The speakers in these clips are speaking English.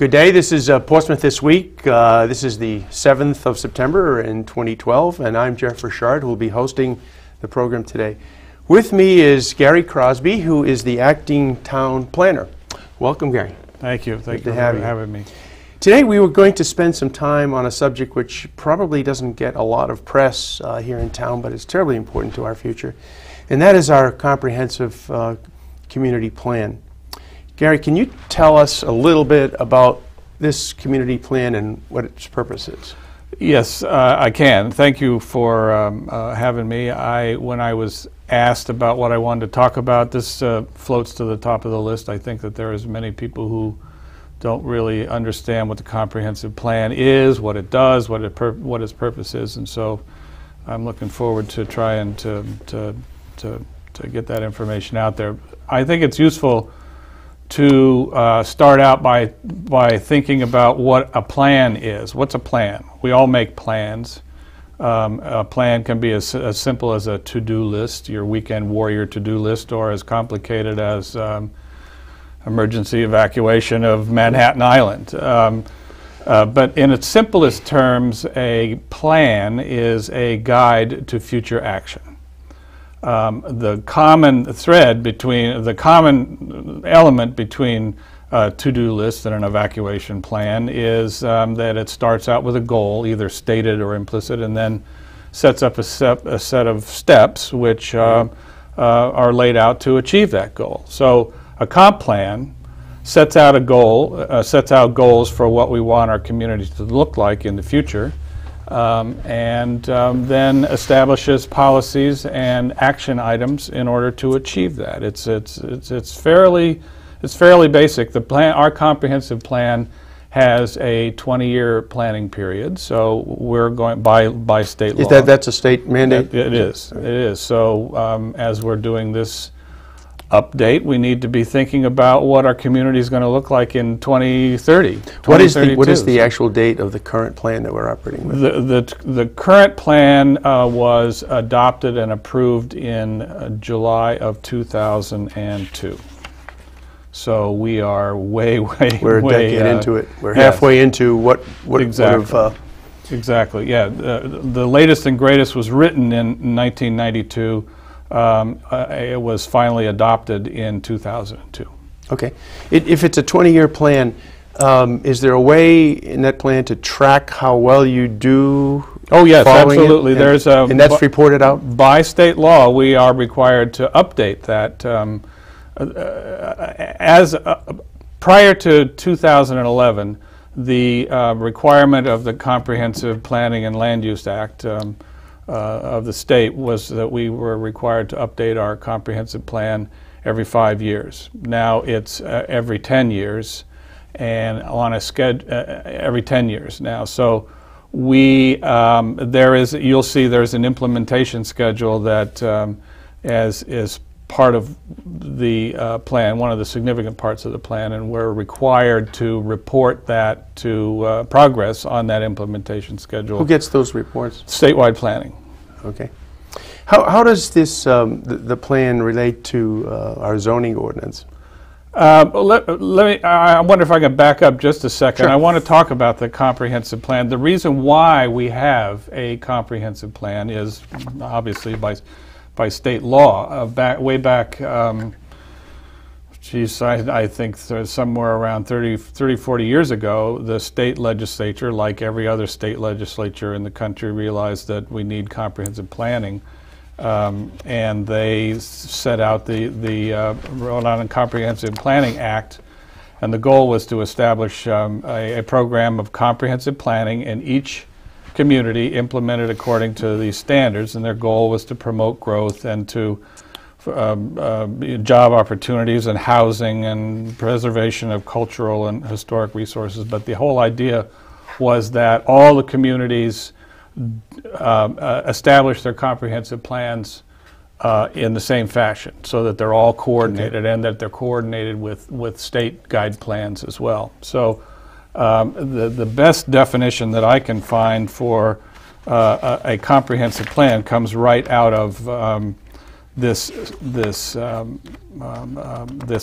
Good day. This is Portsmouth This Week. This is the 7th of September in 2012, and I'm Jeff Richard, who will be hosting the program today. With me is Gary Crosby, who is the acting town planner. Welcome, Gary. Thank you. Thank you for having me. Today we were going to spend some time on a subject which probably doesn't get a lot of press here in town, but it's terribly important to our future, and that is our comprehensive community plan. Gary, can you tell us a little bit about this community plan and what its purpose is? Yes, I can. Thank you for having me. When I was asked about what I wanted to talk about, this floats to the top of the list. I think that there is many people who don't really understand what the comprehensive plan is, what it does, what its purpose is, and so I'm looking forward to trying to get that information out there. I think it's useful to start out by thinking about what a plan is. What's a plan? We all make plans. A plan can be as simple as a to-do list, your weekend warrior to-do list, or as complicated as emergency evacuation of Manhattan Island. But in its simplest terms, a plan is a guide to future action. The common thread between, the common element between a to-do list and an evacuation plan is that it starts out with a goal, either stated or implicit, and then sets up a set of steps which are laid out to achieve that goal. So a comp plan sets out a goal, sets out goals for what we want our community to look like in the future, and then establishes policies and action items in order to achieve that. It's fairly basic. The plan, our comprehensive plan, has a 20-year planning period. So we're going by state law. That's a state mandate? It is. It is. So as we're doing this update, we need to be thinking about what our community is going to look like in 2030. What is the actual date of the current plan that we're operating with? The current plan was adopted and approved in July of 2002. So we are we're a decade into it. We're halfway into what exactly. Exactly. Yeah. The latest and greatest was written in 1992. It was finally adopted in 2002. Okay. If it's a 20-year plan, is there a way in that plan to track how well you do? Oh yes, absolutely. And that's reported out? By state law, we are required to update that. Prior to 2011, the requirement of the Comprehensive Planning and Land Use Act of the state was that we were required to update our comprehensive plan every 5 years. Now it's every 10 years, and on a schedule every 10 years now. So you'll see there's an implementation schedule that is part of the plan, one of the significant parts of the plan, and we're required to report that to progress on that implementation schedule. Who gets those reports? Statewide planning. Okay. How does this the plan relate to our zoning ordinance? I wonder if I can back up just a second. Sure. I want to talk about the comprehensive plan. The reason why we have a comprehensive plan is obviously by state law. Way back, I think somewhere around 40 years ago, the state legislature, like every other state legislature in the country, realized that we need comprehensive planning, and they set out the Rhode Island Comprehensive Planning Act, and the goal was to establish a program of comprehensive planning in each community implemented according to these standards, and their goal was to promote growth and to job opportunities and housing and preservation of cultural and historic resources. But the whole idea was that all the communities establish their comprehensive plans in the same fashion, so that they're all coordinated, and that they're coordinated with state guide plans as well. So the best definition that I can find for a comprehensive plan comes right out of this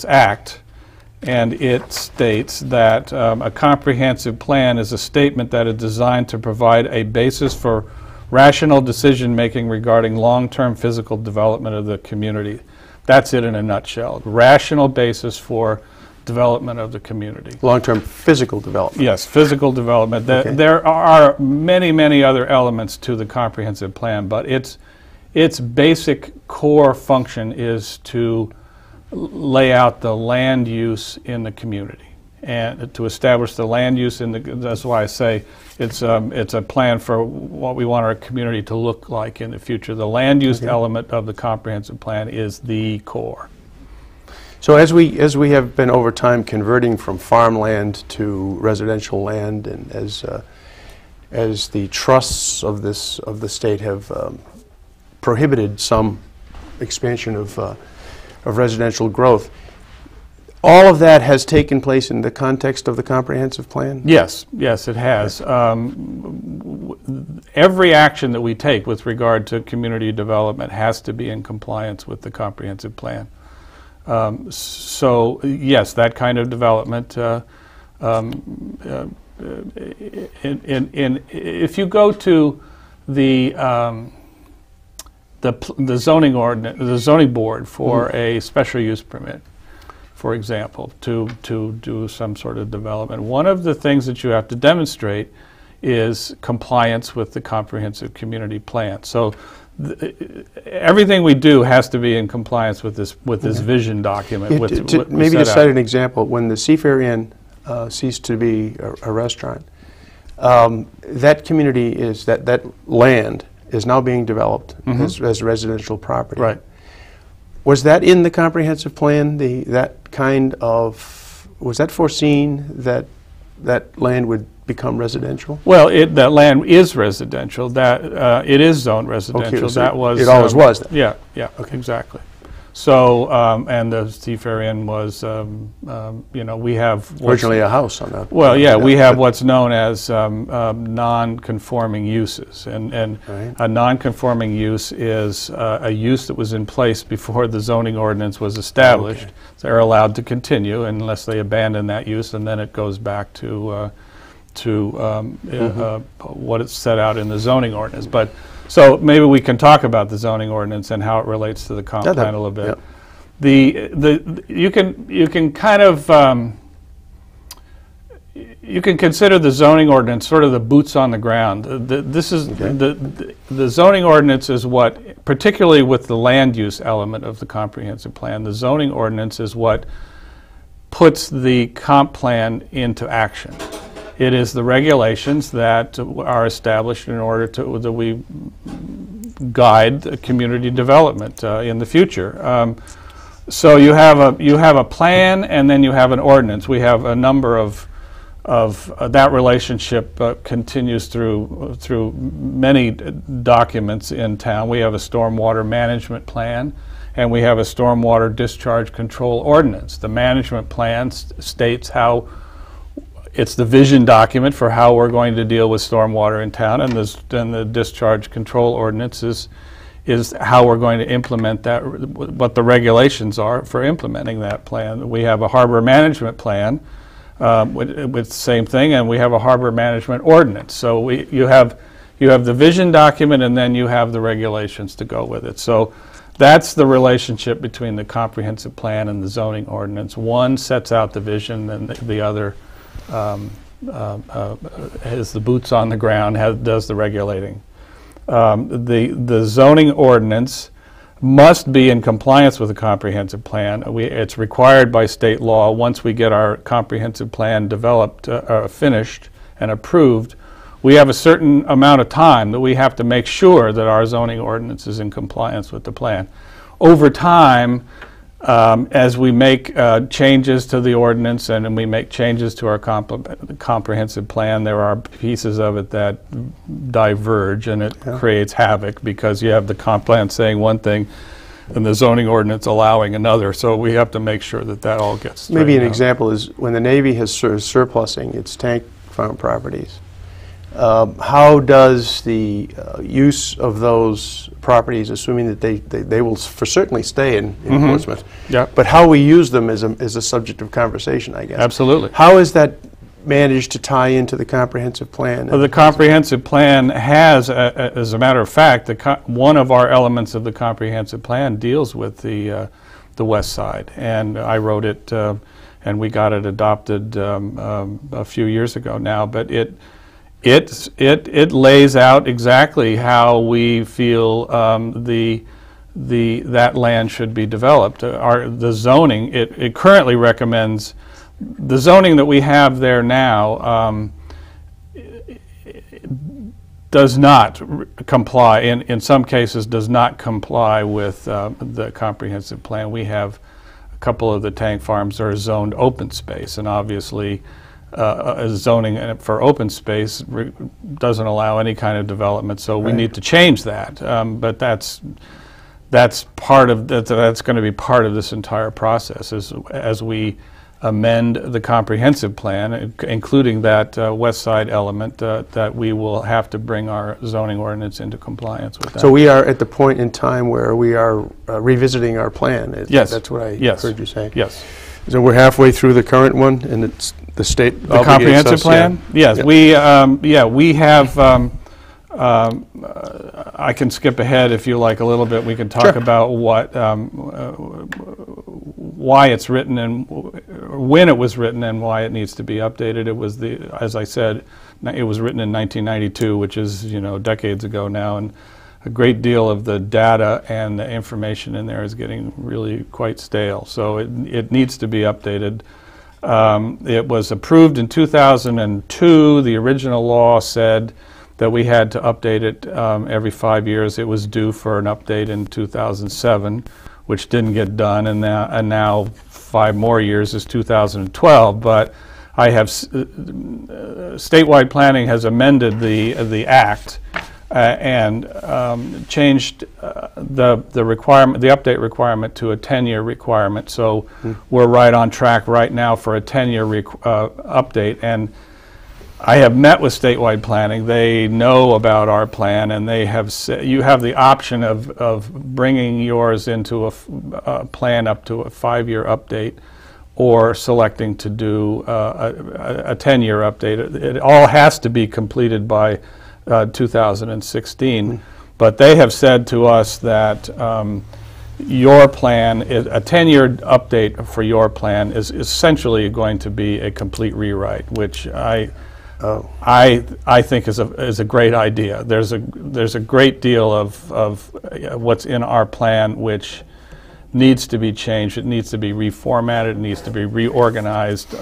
act, and it states that a comprehensive plan is a statement that is designed to provide a basis for rational decision-making regarding long-term physical development of the community. That's it in a nutshell. Rational basis for development of the community. Long-term physical development. Yes, physical development. Okay. There are many, many other elements to the comprehensive plan, but its basic core function is to lay out the land use in the community and to establish the land use in the, that's why I say it's a plan for what we want our community to look like in the future. The land use element of the comprehensive plan is the core. So as we have been over time converting from farmland to residential land, and as the trusts of the state have prohibited some expansion of residential growth, all of that has taken place in the context of the comprehensive plan? Yes, yes, it has. Every action that we take with regard to community development has to be in compliance with the comprehensive plan. So yes, that kind of development. If you go to the zoning ordinance, the zoning board for a special use permit, for example, to do some sort of development, one of the things that you have to demonstrate is compliance with the comprehensive community plan. So everything we do has to be in compliance with this vision document. Yeah, maybe to cite an example, when the Seafair Inn ceased to be a restaurant, that community is that land is now being developed as residential property. Right. Was that in the comprehensive plan? Was that foreseen that land would become residential? Well, that land is residential. That it is zoned residential. Okay, so that was it always was. Then. Yeah, yeah, okay. Exactly. So, and the Seafair Inn was, you know, we have originally a house on that. Well, yeah, we have what's known as non-conforming uses, and right. A non-conforming use is a use that was in place before the zoning ordinance was established. Okay. So they're allowed to continue unless they abandon that use, and then it goes back to what it's set out in the zoning ordinance. But so maybe we can talk about the zoning ordinance and how it relates to the comp plan a little bit. Yeah. You can kind of you can consider the zoning ordinance sort of the boots on the ground. This is the zoning ordinance is what, particularly with the land use element of the comprehensive plan, the zoning ordinance is what puts the comp plan into action. It is the regulations that are established in order that we guide community development in the future. So you have a plan, and then you have an ordinance. We have a number of that relationship continues through many documents in town. We have a stormwater management plan, and we have a stormwater discharge control ordinance. The management plan states how. It's the vision document for how we're going to deal with stormwater in town, and the discharge control ordinance is how we're going to implement that, what the regulations are for implementing that plan. We have a harbor management plan with the same thing, and we have a harbor management ordinance. So you have the vision document, and then you have the regulations to go with it. So that's the relationship between the comprehensive plan and the zoning ordinance. One sets out the vision, and the other has the boots on the ground, does the regulating. The zoning ordinance must be in compliance with the comprehensive plan. It's required by state law. Once we get our comprehensive plan developed, finished, and approved, we have a certain amount of time that we have to make sure that our zoning ordinance is in compliance with the plan. Over time, as we make changes to the ordinance and we make changes to our comprehensive plan, there are pieces of it that diverge, and it creates havoc because you have the comp plan saying one thing and the zoning ordinance allowing another. So we have to make sure that all gets straightened Maybe an out. example is when the Navy is surplusing its tank farm properties. How does the use of those properties, assuming that they will for certainly stay in Portsmouth, but how we use them is a subject of conversation, I guess. Absolutely. How is that managed to tie into the comprehensive plan? Well, the comprehensive plan has, as a matter of fact, one of our elements of the comprehensive plan deals with the west side, and I wrote it, and we got it adopted a few years ago now. But it lays out exactly how we feel that land should be developed. The zoning, it currently recommends the zoning that we have there now does not comply, in some cases does not comply with the comprehensive plan. We have a couple of the tank farms are zoned open space, and obviously zoning for open space doesn't allow any kind of development, so we need to change that. But that's part of that's going to be part of this entire process as we amend the comprehensive plan, including that west side element, that we will have to bring our zoning ordinance into compliance with that. So we are at the point in time where we are revisiting our plan. Yes. That's what I heard you say. Yes. So we're halfway through the current one, and it's the state the comprehensive plan. Yes, we have. I can skip ahead if you like a little bit. We can talk about what, why it's written and when it was written and why it needs to be updated. It was as I said, it was written in 1992, which is decades ago now, and a great deal of the data and the information in there is getting really quite stale. So it needs to be updated. It was approved in 2002. The original law said that we had to update it every 5 years. It was due for an update in 2007, which didn't get done, and now 5 more years is 2012. But I have statewide planning has amended the act and changed the requirement, the update requirement, to a 10-year requirement. So we're right on track right now for a 10-year update. And I have met with statewide planning. They know about our plan, and they have said you have the option of bringing yours into a plan up to a 5-year update, or selecting to do a 10-year update. It all has to be completed by 2016. But they have said to us that your plan, a 10-year update for your plan is essentially going to be a complete rewrite, which I think is a great idea. There's a great deal of what's in our plan which needs to be changed. It needs to be reformatted. It needs to be reorganized.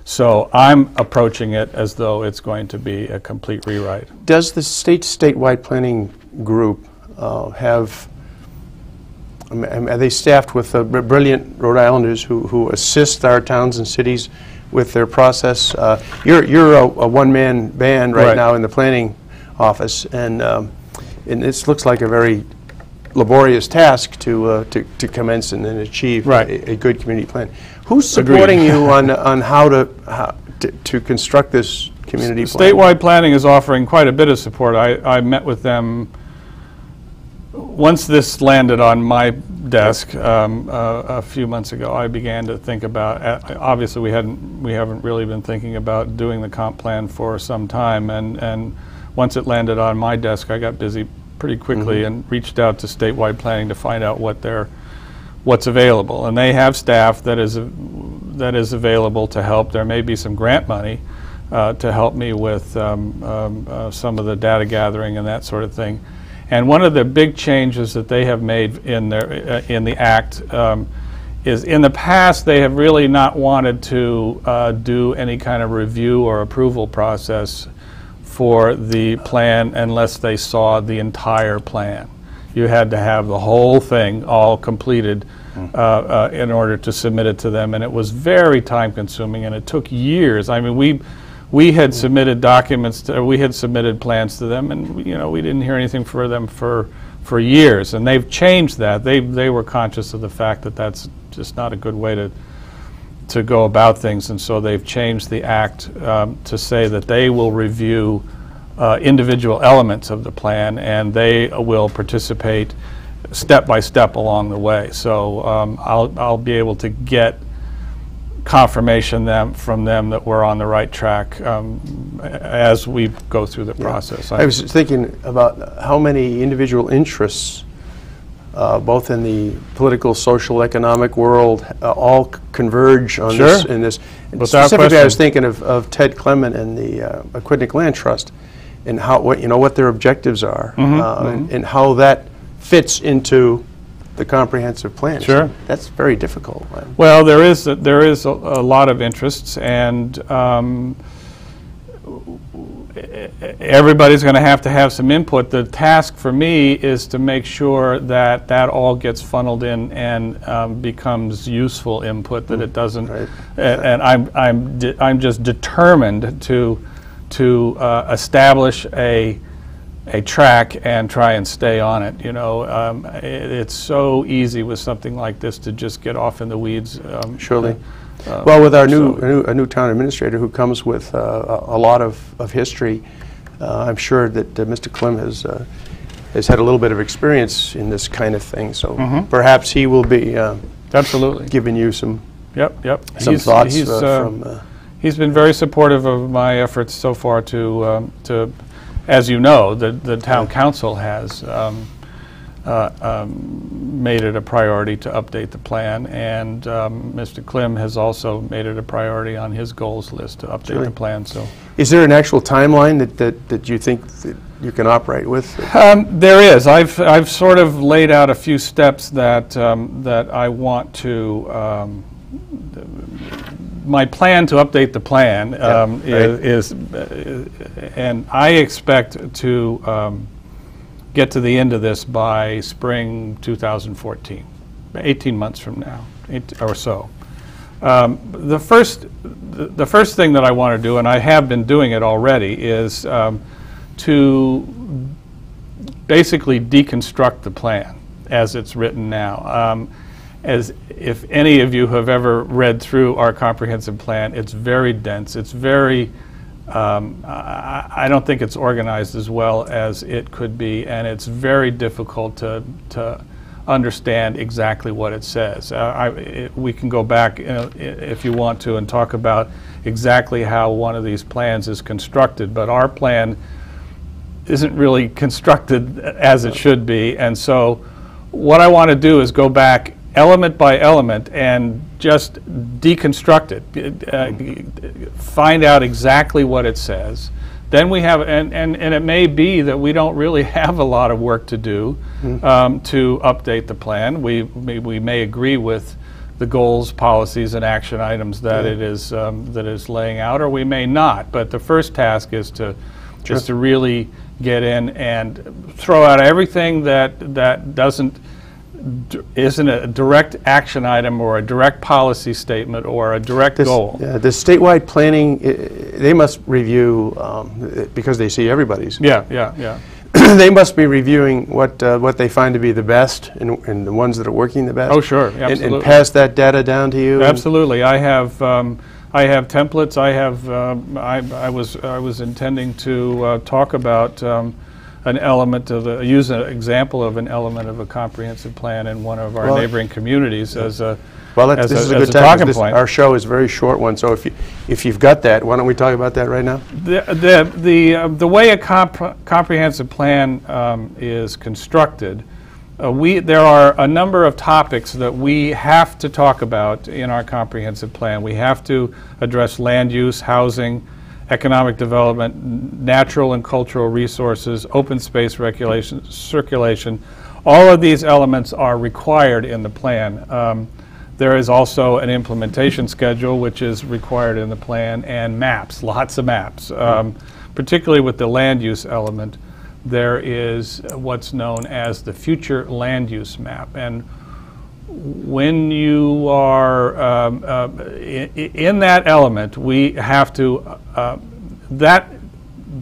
So I'm approaching it as though it's going to be a complete rewrite. Does the statewide planning group have? Are they staffed with brilliant Rhode Islanders who assist our towns and cities with their process? You're a one-man band right now in the planning office, and this looks like a very laborious task to commence and then achieve a good community plan. Who's supporting you on how to construct this community plan? Statewide planning is offering quite a bit of support. I met with them once this landed on my desk a few months ago. I began to think about. Obviously, we haven't really been thinking about doing the comp plan for some time, and once it landed on my desk, I got busy pretty quickly and reached out to statewide planning to find out what's available. And they have staff that is available to help. There may be some grant money to help me with some of the data gathering and that sort of thing. And one of the big changes that they have made in the act is, in the past, they have really not wanted to do any kind of review or approval process for the plan unless they saw the entire plan. You had to have the whole thing all completed in order to submit it to them, and it was very time-consuming, and it took years. I mean, we had submitted documents, we had submitted plans to them, and we didn't hear anything from them for years. And they've changed that. They were conscious of the fact that that's just not a good way to go about things, and so they've changed the act to say that they will review individual elements of the plan, and they will participate step by step along the way. So I'll be able to get confirmation from them that we're on the right track as we go through the process. I was thinking about how many individual interests, both in the political, social, economic world, all converge on this. In this. And specifically, I was thinking of Ted Klimm and the Aquidneck Land Trust, and how what their objectives are, and how that fits into the comprehensive plan. Sure. That's very difficult. Well, there is a lot of interests, and everybody's going to have some input. The task for me is to make sure that that all gets funneled in and becomes useful input, that it doesn't. Right. And I'm just determined to establish a track and try and stay on it. It's so easy with something like this to just get off in the weeds. Surely. Well, with our new town administrator who comes with a lot of history, I'm sure that Mr. Klimm has had a little bit of experience in this kind of thing. So perhaps he will be absolutely giving you some some thoughts he's been very supportive of my efforts so far to as you know, the town council has made it a priority to update the plan, and Mr. Klimm has also made it a priority on his goals list to update the plan. So, is there an actual timeline that you think that you can operate with? There is. I've sort of laid out a few steps that I want to. My plan to update the plan is, and I expect to get to the end of this by spring 2014, 18 months from now, or so. The first thing that I want to do, and I have been doing it already, is to basically deconstruct the plan as it's written now. As if any of you have ever read through our comprehensive plan, it's very dense. It's very, I don't think it's organized as well as it could be, and it's very difficult to understand exactly what it says. We can go back, if you want to, and talk about exactly how one of these plans is constructed, but our plan isn't really constructed as it should be, and so what I want to do is go back element by element and just deconstruct it, find out exactly what it says. Then we have, and it may be that we don't really have a lot of work to do to update the plan. We may agree with the goals, policies, and action items that it is laying out, or we may not. But the first task is to just to really get in and throw out everything that isn't a direct action item or a direct policy statement or a direct goal. Yeah, the statewide planning, they must review, because they see everybody's. Yeah. They must be reviewing what they find to be the best and the ones that are working the best. Oh, sure, absolutely. And pass that data down to you. Absolutely. I have templates. I was intending to talk about an element of use an example of an element of a comprehensive plan in one of our neighboring communities as a this is a good talking point. Our show is a very short one, so if you've got that, why don't we talk about that right now? The way a comprehensive plan is constructed, there are a number of topics that we have to talk about in our comprehensive plan. We have to address land use, housing, economic development, natural and cultural resources, open space regulations, circulation. All of these elements are required in the plan. There is also an implementation schedule which is required in the plan, and maps, lots of maps. Particularly with the land use element, there is what's known as the future land use map. And when you are in that element, we have to, that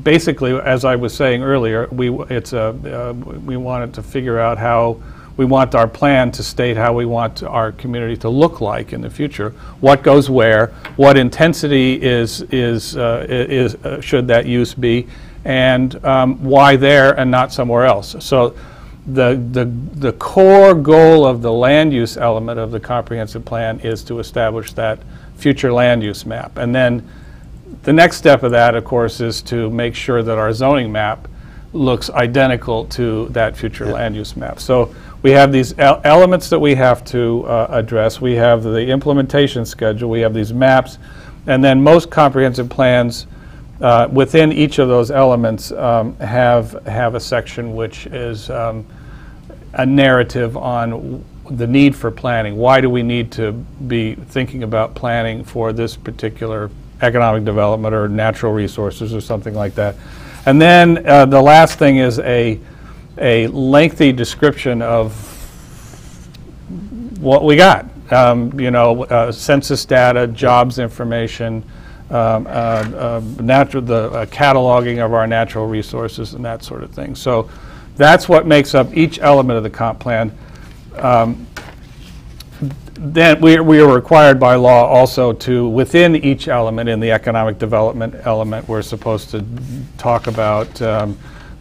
basically, as I was saying earlier, we wanted to figure out how we want our plan to state how we want our community to look like in the future, what goes where, what intensity should that use be, and why there and not somewhere else. So the core goal of the land use element of the comprehensive plan is to establish that future land use map. And then the next step of that, of course, is to make sure that our zoning map looks identical to that future land use map. So we have these elements that we have to address. We have the implementation schedule, we have these maps, and then most comprehensive plans within each of those elements have a section which is a narrative on the need for planning. Why do we need to be thinking about planning for this particular economic development or natural resources or something like that? And then the last thing is a lengthy description of what we got. You know, census data, jobs information, cataloging of our natural resources and that sort of thing. So that's what makes up each element of the comp plan. Then we are required by law also to, within each element, in the economic development element, we're supposed to talk about,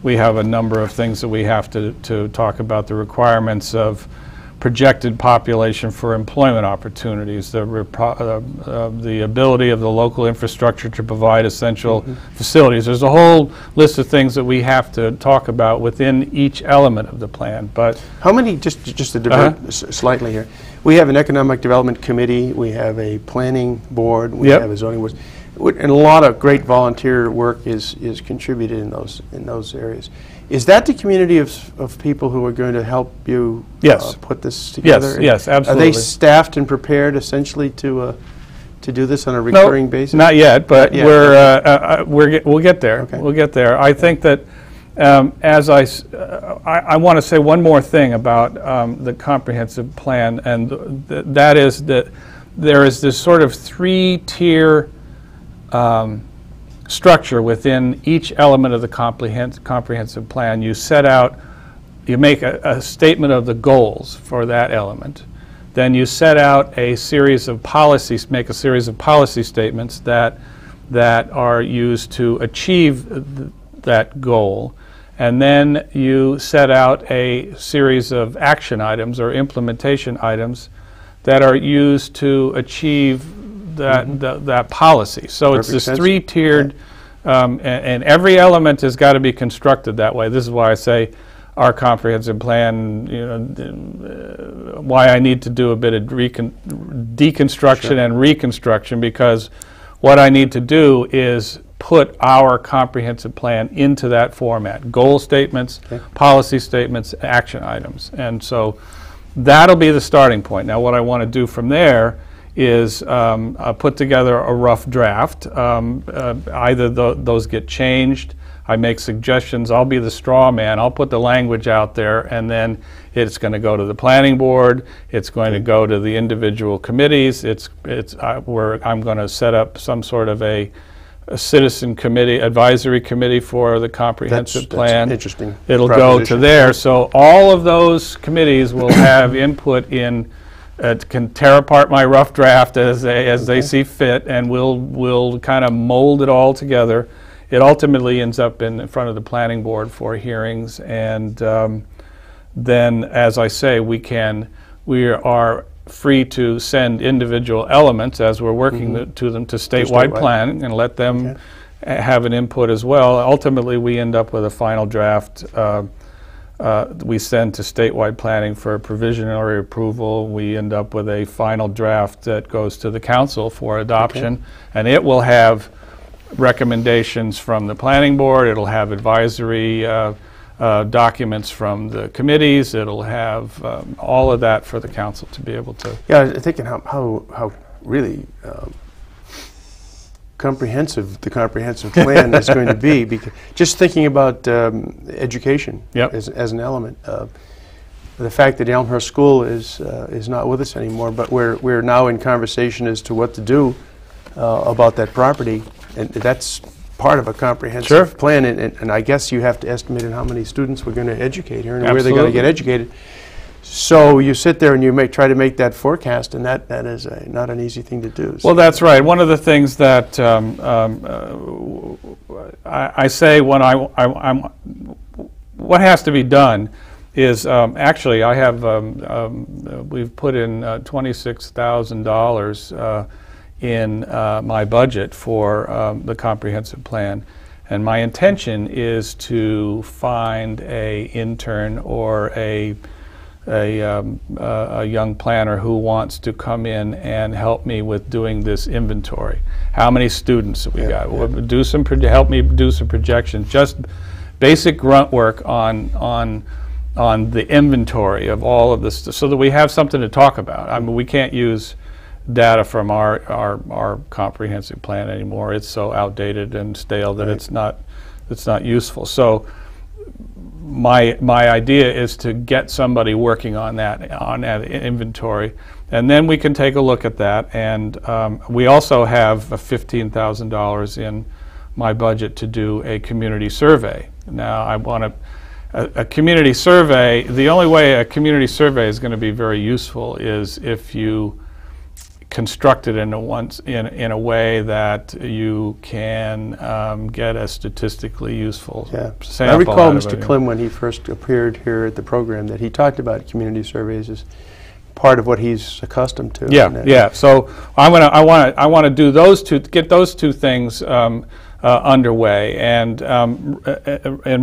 we have a number of things that we have to talk about, the requirements of projected population for employment opportunities, the ability of the local infrastructure to provide essential facilities. There's a whole list of things that we have to talk about within each element of the plan. But how many, just to divert slightly here, we have an economic development committee, we have a planning board, we have a zoning board, and a lot of great volunteer work is contributed in those areas. Is that the community of people who are going to help you put this together? Yes, absolutely. Are they staffed and prepared essentially to do this on a recurring basis? Not yet, but we'll get there. Okay. We'll get there. I think that as I want to say one more thing about the comprehensive plan, and that is that there is this sort of three-tier structure within each element of the comprehensive plan. You set out, you make a statement of the goals for that element. Then you set out a series of policies, make a series of policy statements that are used to achieve that goal. And then you set out a series of action items or implementation items that are used to achieve that policy. So it's this three-tiered, and every element has got to be constructed that way. This is why I say our comprehensive plan, you know, why I need to do a bit of deconstruction and reconstruction, because what I need to do is put our comprehensive plan into that format. Goal statements, policy statements, action items. And so that'll be the starting point. Now what I want to do from there is put together a rough draft. Either those get changed, I make suggestions, I'll be the straw man, I'll put the language out there, and then it's going to go to the planning board, it's going to go to the individual committees, where I'm going to set up some sort of a citizen committee, advisory committee for the comprehensive plan. That's interesting. It'll go to there. So all of those committees will have input in, can tear apart my rough draft as they see fit, and we'll kind of mold it all together. It ultimately ends up in front of the planning board for hearings, and then, as I say, we are free to send individual elements as we're working to them to statewide planning and let them have an input as well. Ultimately, we end up with a final draft we send to statewide planning for provisionary approval. We end up with a final draft that goes to the council for adoption, and it will have recommendations from the planning board, it'll have advisory documents from the committees, it'll have all of that for the council to be able to. Yeah, I'm thinking how really comprehensive the comprehensive plan is going to be, because just thinking about education as an element. The fact that Elmhurst School is not with us anymore, but we're now in conversation as to what to do about that property, and that's part of a comprehensive plan, and I guess you have to estimate in how many students we're going to educate here and where they're going to get educated. So you sit there and you try to make that forecast, and that is not an easy thing to do. So Well, that's right. One of the things that I say when what has to be done is actually I have we've put in $26,000 in my budget for the comprehensive plan, and my intention is to find a intern or a young planner who wants to come in and help me with doing this inventory. How many students have we got? Yeah. Do some help me do some projections. Just basic grunt work on the inventory of all of this, so that we have something to talk about. I mean, we can't use data from our comprehensive plan anymore. It's so outdated and stale that it's not useful. So my idea is to get somebody working on that inventory, and then we can take a look at that. And we also have $15,000 in my budget to do a community survey. Now, I want a community survey. The only way a community survey is going to be very useful is if you construct it in a way that you can get a statistically useful sample. I recall out of Mr. it. Klimm, when he first appeared here at the program, that he talked about community surveys as part of what he's accustomed to. Yeah. So I want to do those two, get those two things underway, and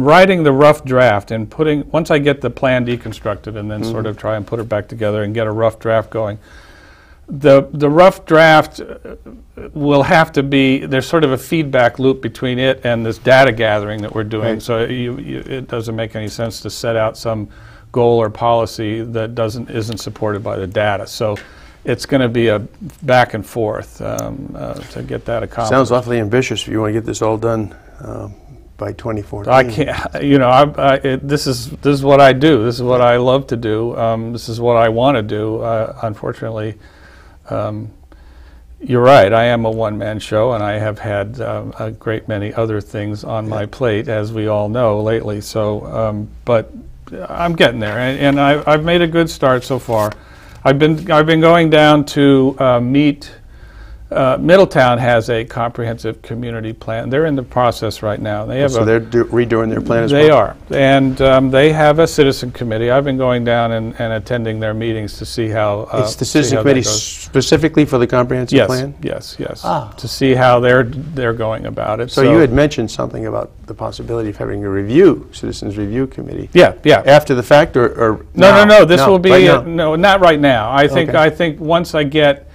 writing the rough draft and once I get the plan deconstructed and then sort of try and put it back together and get a rough draft going. The rough draft will have to be, there's sort of a feedback loop between it and this data gathering that we're doing. Right. So it doesn't make any sense to set out some goal or policy that isn't supported by the data. So it's going to be a back and forth to get that accomplished. Sounds awfully ambitious if you want to get this all done by 2014. I can't, you know, this is what I do. This is what I love to do. This is what I want to do. Unfortunately, you're right. I am a one-man show, and I have had a great many other things on my plate, as we all know lately. So, but I'm getting there, and I've made a good start so far. I've been going down to meet. Middletown has a comprehensive community plan. They're in the process right now. They have so they're redoing their plan as well? They are. And they have a citizen committee. I've been going down and attending their meetings to see how it's the citizen committee specifically for the comprehensive plan? Yes. To see how they're going about it. So you had mentioned something about the possibility of having a citizens review committee. Yeah. After the fact, or No. This will be right no, not right now. I think once I get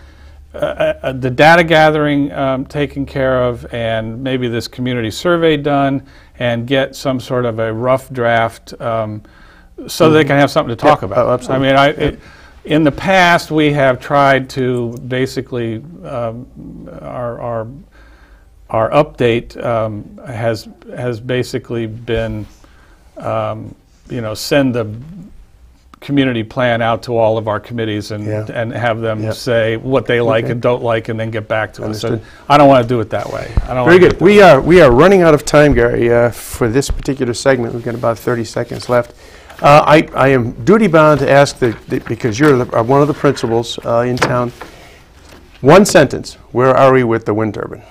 the data gathering taken care of, and maybe this community survey done, and get some sort of a rough draft so they can have something to talk about. Oh, absolutely. I mean, in the past we have tried to basically our update has basically been send the community plan out to all of our committees and have them say what they like and don't like, and then get back to us. And I don't want to do it that way. Very good. We are running out of time, Gary, for this particular segment. We've got about 30 seconds left. I am duty bound to ask because you're one of the principals in town. One sentence. Where are we with the wind turbine?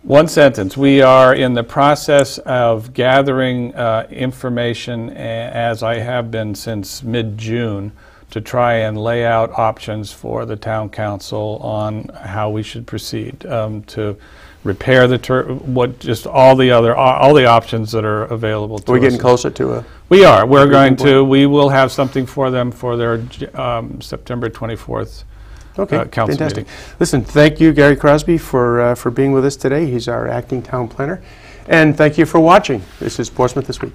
One sentence. We are in the process of gathering information, as I have been since mid-June, to try and lay out options for the town council on how we should proceed to repair all the options that are available to us. We're getting closer to a... We are. We will have something for them for their September 24th. Council fantastic. Meeting. Listen, thank you, Gary Crosby, for being with us today. He's our acting town planner. And thank you for watching. This is Portsmouth This Week.